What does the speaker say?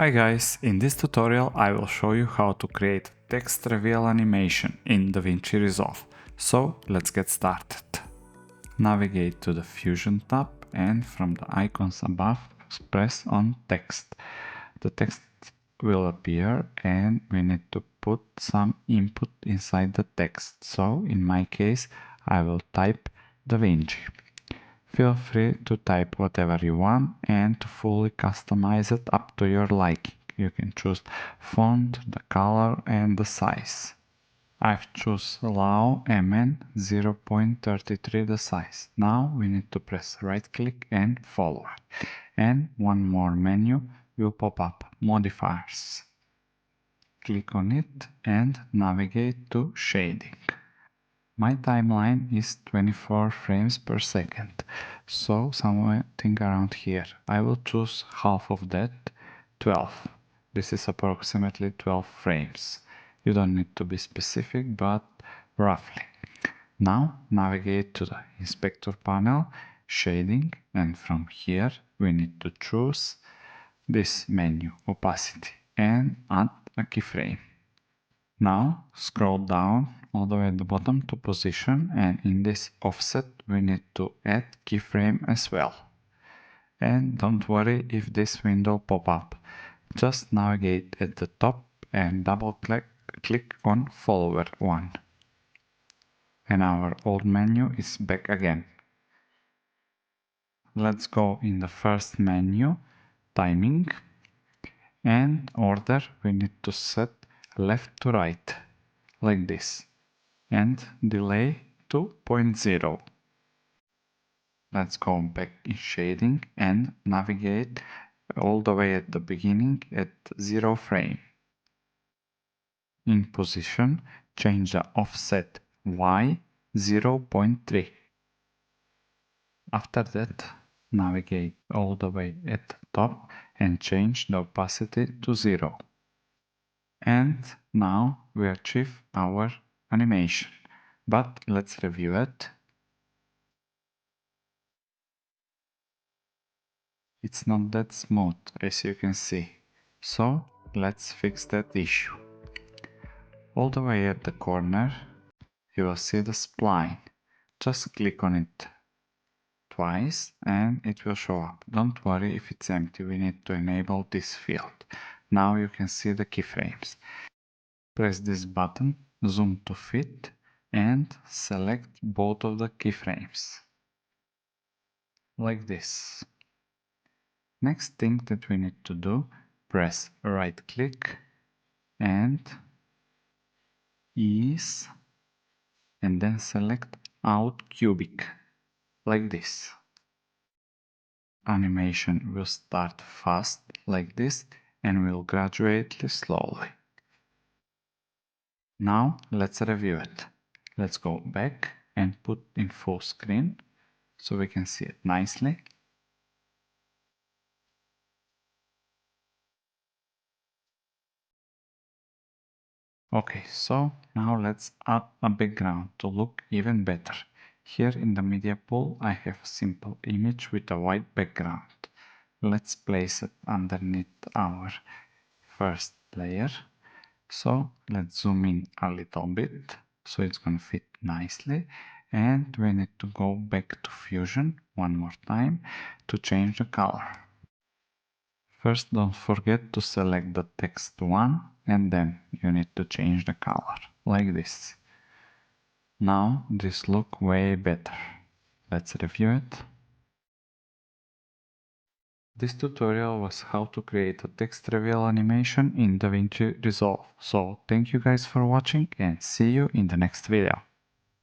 Hi guys, in this tutorial I will show you how to create text reveal animation in DaVinci Resolve. So let's get started. Navigate to the Fusion tab and from the icons above press on text. The text will appear and we need to put some input inside the text. So in my case I will type DaVinci. Feel free to type whatever you want and to fully customize it up to your liking. You can choose font, the color and the size. I've choose allow MN 0.33 the size. Now we need to press right click and forward. And one more menu will pop up, modifiers. Click on it and navigate to shading. My timeline is 24 frames per second, so something around here. I will choose half of that, 12. This is approximately 12 frames. You don't need to be specific, but roughly. Now navigate to the inspector panel, shading, and from here we need to choose this menu, opacity, and add a keyframe. Now scroll down all the way at the bottom to position, and in this offset we need to add keyframe as well. And don't worry if this window pop up. Just navigate at the top and double click on follower one. And our old menu is back again. Let's go in the first menu, timing, and order we need to set left to right, like this, and delay to 0.0. Let's go back in shading and navigate all the way at the beginning at 0 frame. In position, change the offset Y 0.3. After that, navigate all the way at the top and change the opacity to 0. And now we achieve our animation. But let's review it. It's not that smooth, as you can see. So let's fix that issue. All the way at the corner, you will see the spline. Just click on it twice and it will show up. Don't worry if it's empty, we need to enable this field. Now you can see the keyframes. Press this button, zoom to fit, and select both of the keyframes. Like this. Next thing that we need to do, press right click and ease, and then select out cubic, like this. Animation will start fast, like this, and will graduate slowly. Now let's review it. Let's go back and put in full screen so we can see it nicely. Okay, so now let's add a background to look even better. Here in the media pool I have a simple image with a white background. Let's place it underneath our first layer. So let's zoom in a little bit so it's gonna fit nicely, and we need to go back to Fusion one more time to change the color. First, don't forget to select the text one, and then you need to change the color, like this. Now this looks way better. Let's review it. This tutorial was how to create a text reveal animation in DaVinci Resolve. So thank you guys for watching and see you in the next video.